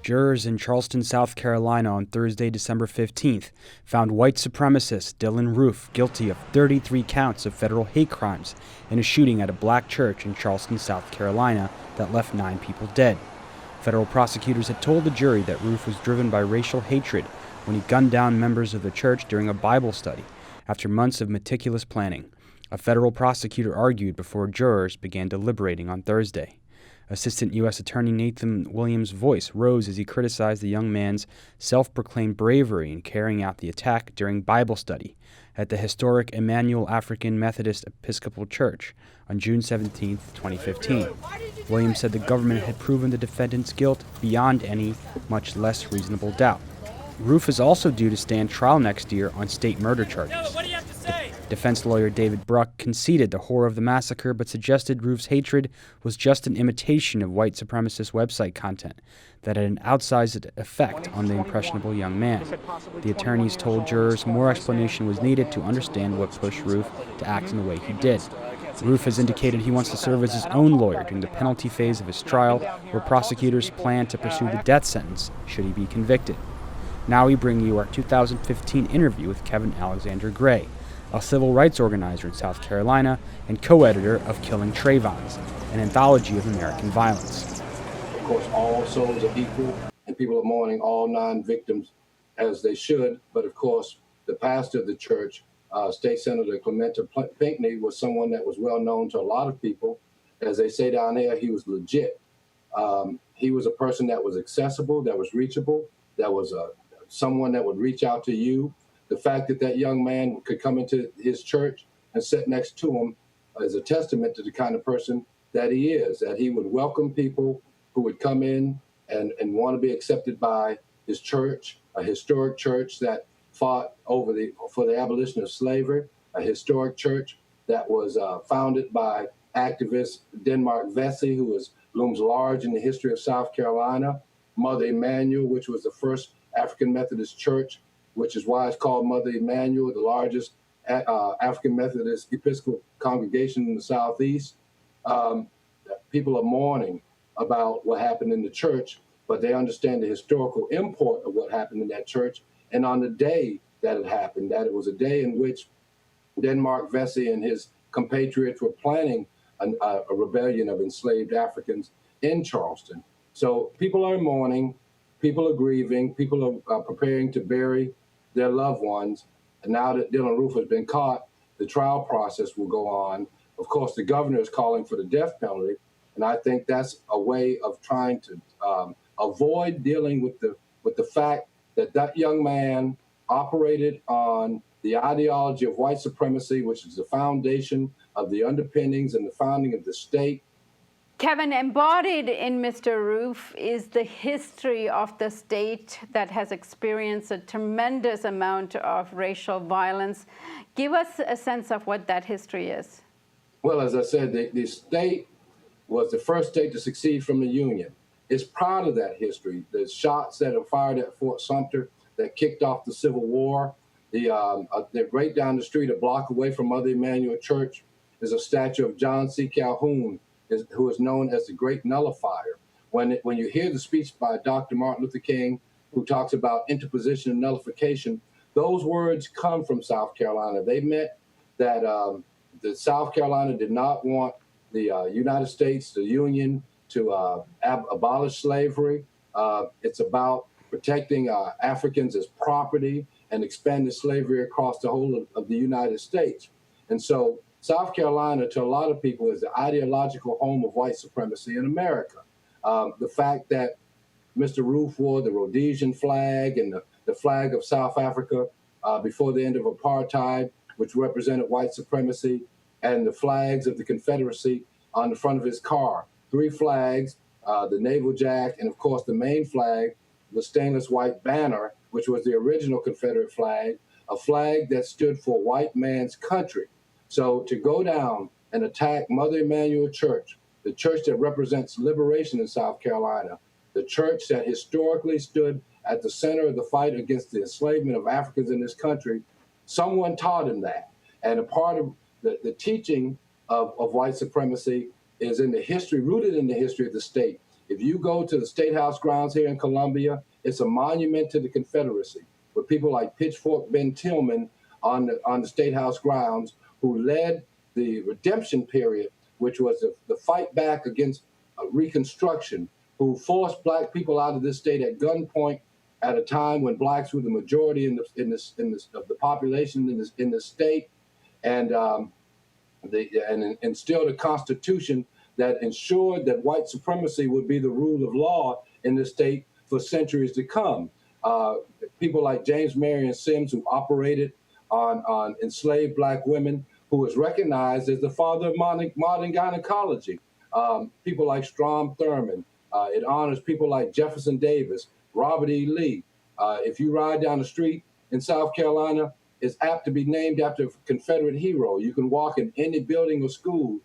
Jurors in Charleston, South Carolina on Thursday, December 15th found white supremacist Dylann Roof guilty of 33 counts of federal hate crimes in a shooting at a black church in Charleston, South Carolina that left 9 people dead. Federal prosecutors had told the jury that Roof was driven by racial hatred when he gunned down members of the church during a Bible study after months of meticulous planning. A federal prosecutor argued before jurors began deliberating on Thursday. Assistant U.S. Attorney Nathan Williams' voice rose as he criticized the young man's self-proclaimed bravery in carrying out the attack during Bible study at the historic Emmanuel African Methodist Episcopal Church on June 17, 2015. Williams said the government had proven the defendant's guilt beyond any, much less reasonable doubt. Roof is also due to stand trial next year on state murder charges. Defense lawyer David Bruck conceded the horror of the massacre, but suggested Roof's hatred was just an imitation of white supremacist website content that had an outsized effect on the impressionable young man. The attorneys told jurors more explanation was needed to understand what pushed Roof to act in the way he did. Roof has indicated he wants to serve as his own lawyer during the penalty phase of his trial, where prosecutors plan to pursue the death sentence should he be convicted. Now we bring you our 2015 interview with Kevin Alexander Gray, a civil rights organizer in South Carolina and co-editor of Killing Trayvons, an anthology of American violence. Of course, all souls are equal, and people are mourning all 9 victims as they should. But of course, the pastor of the church, State Senator Clementa Pinckney, was someone that was well known to a lot of people. As they say down there, he was legit. He was a person that was accessible, that was reachable, that was someone that would reach out to you. The fact that that young man could come into his church and sit next to him is a testament to the kind of person that he is, that he would welcome people who would come in and want to be accepted by his church, a historic church that fought for the abolition of slavery, a historic church that was founded by activist Denmark Vesey, who looms large in the history of South Carolina, Mother Emanuel, which was the first African Methodist church, which is why it's called Mother Emanuel, the largest African Methodist Episcopal congregation in the Southeast. People are mourning about what happened in the church, but they understand the historical import of what happened in that church. And on the day that it happened, that it was a day in which Denmark Vesey and his compatriots were planning a rebellion of enslaved Africans in Charleston. So people are mourning, people are grieving, people are preparing to bury their loved ones. And now that Dylann Roof has been caught, the trial process will go on. Of course, the governor is calling for the death penalty, and I think that's a way of trying to avoid dealing with the fact that that young man operated on the ideology of white supremacy, which is the foundation of the underpinnings and the founding of the state. Kevin, embodied in Mr. Roof is the history of the state that has experienced a tremendous amount of racial violence. Give us a sense of what that history is. Well, as I said, the state was the first state to secede from the Union. It's proud of that history. The shots that are fired at Fort Sumter that kicked off the Civil War. They're right down the street, a block away from Mother Emanuel Church, is a statue of John C. Calhoun, who is known as the Great Nullifier. When you hear the speech by Dr. Martin Luther King, who talks about interposition and nullification, those words come from South Carolina. They meant that the South Carolina did not want the United States, the Union, to abolish slavery. It's about protecting Africans as property and expanding slavery across the whole of the United States. And so South Carolina, to a lot of people, is the ideological home of white supremacy in America. The fact that Mr. Roof wore the Rhodesian flag and the flag of South Africa before the end of apartheid, which represented white supremacy, and the flags of the Confederacy on the front of his car. 3 flags, the naval jack, and of course the main flag, the stainless white banner, which was the original Confederate flag, a flag that stood for white man's country. So to go down and attack Mother Emanuel Church, the church that represents liberation in South Carolina, the church that historically stood at the center of the fight against the enslavement of Africans in this country, someone taught him that. And a part of the teaching of white supremacy is in the history, rooted in the history of the state. If you go to the State House grounds here in Columbia, it's a monument to the Confederacy, with people like Pitchfork Ben Tillman on the State House grounds, who led the redemption period, which was the fight back against Reconstruction, who forced black people out of this state at gunpoint at a time when blacks were the majority of the population in the state, and instilled a constitution that ensured that white supremacy would be the rule of law in the state for centuries to come. People like James Marion Sims, who operated on enslaved black women, who was recognized as the father of modern gynecology. People like Strom Thurmond. It honors people like Jefferson Davis, Robert E. Lee. If you ride down the street in South Carolina, it's apt to be named after a Confederate hero. You can walk in any building or school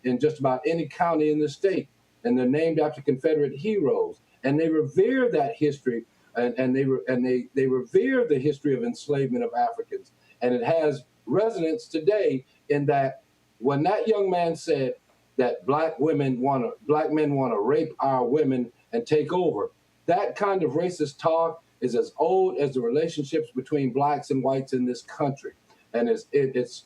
in just about any county in the state, and they're named after Confederate heroes. And they revere that history, and they revere the history of enslavement of Africans. And it has resonance today in that when that young man said that black men want to rape our women and take over, that kind of racist talk is as old as the relationships between blacks and whites in this country. And it's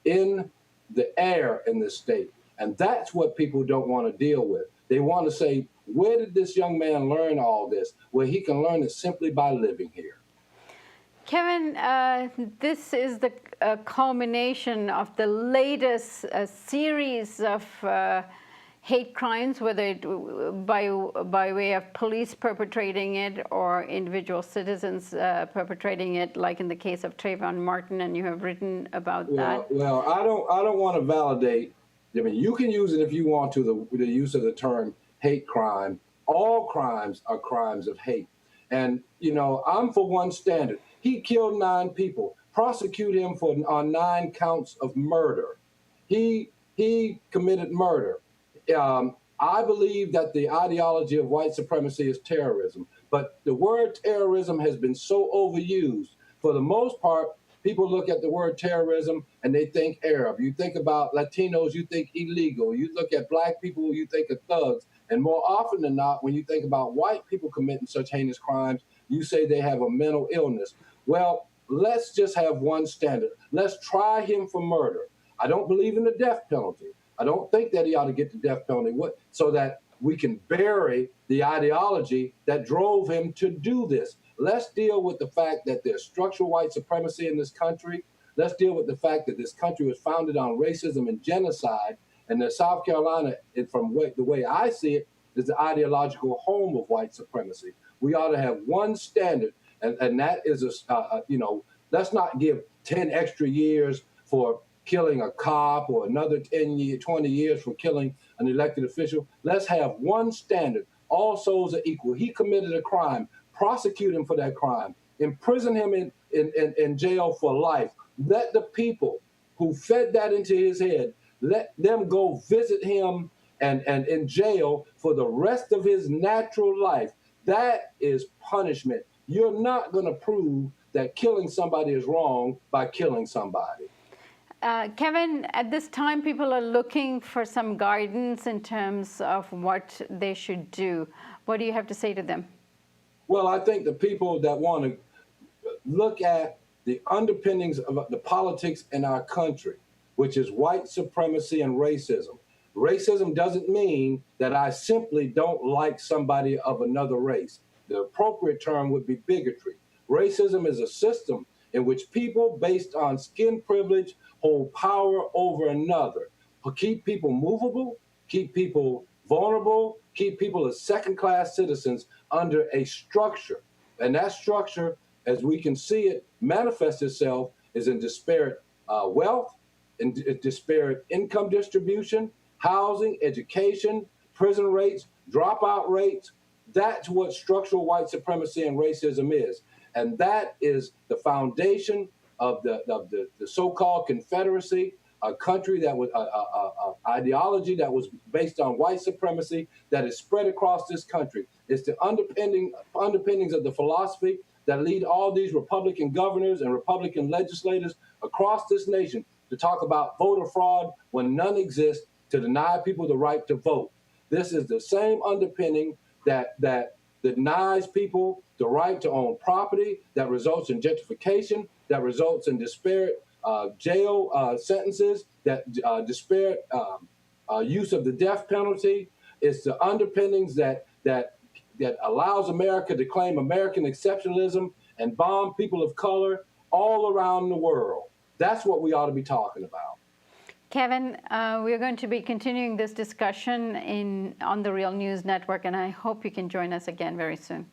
in the air in this state. And that's what people don't want to deal with. They want to say, where did this young man learn all this? Well, he can learn it simply by living here. Kevin, this is the culmination of the latest series of hate crimes, whether it by way of police perpetrating it or individual citizens perpetrating it, like in the case of Trayvon Martin, and you have written about that. Well, I don't want to validate. I mean, you can use it if you want to, the use of the term hate crime. All crimes are crimes of hate. And, I'm for one standard. He killed 9 people. Prosecute him on 9 counts of murder. He committed murder. I believe that the ideology of white supremacy is terrorism, but the word terrorism has been so overused. For the most part, people look at the word terrorism and they think Arab. You think about Latinos, you think illegal. You look at black people, you think of thugs. And more often than not, when you think about white people committing such heinous crimes, you say they have a mental illness. Well, let's just have one standard. Let's try him for murder. I don't believe in the death penalty. I don't think that he ought to get the death penalty so that we can bury the ideology that drove him to do this. Let's deal with the fact that there's structural white supremacy in this country. Let's deal with the fact that this country was founded on racism and genocide, and that South Carolina, from the way I see it, is the ideological home of white supremacy. We ought to have one standard, and that is, let's not give 10 extra years for killing a cop or another 20 years for killing an elected official. Let's have one standard. All souls are equal. He committed a crime. Prosecute him for that crime. Imprison him in jail for life. Let the people who fed that into his head, let them go visit him and in jail for the rest of his natural life. That is punishment. You're not going to prove that killing somebody is wrong by killing somebody. Kevin, at this time, people are looking for some guidance in terms of what they should do. What do you have to say to them? Well, I think the people that want to look at the underpinnings of the politics in our country, which is white supremacy and racism. Racism doesn't mean that I simply don't like somebody of another race. The appropriate term would be bigotry. Racism is a system in which people based on skin privilege hold power over another, keep people movable, keep people vulnerable, keep people as second-class citizens under a structure. And that structure, as we can see it manifest itself, is in disparate wealth, in disparate income distribution, housing, education, prison rates, dropout rates. That's what structural white supremacy and racism is. And that is the foundation of the so-called Confederacy, a country that was ideology that was based on white supremacy that is spread across this country. It's the underpinnings of the philosophy that lead all these Republican governors and Republican legislators across this nation to talk about voter fraud when none exists, to deny people the right to vote. This is the same underpinning that denies people the right to own property, that results in gentrification, that results in disparate jail sentences, that disparate use of the death penalty. It's the underpinnings that allows America to claim American exceptionalism and bomb people of color all around the world. That's what we ought to be talking about. Kevin, we're going to be continuing this discussion on the Real News Network, and I hope you can join us again very soon.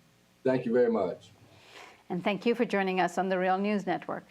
Thank you very much. And thank you for joining us on the Real News Network.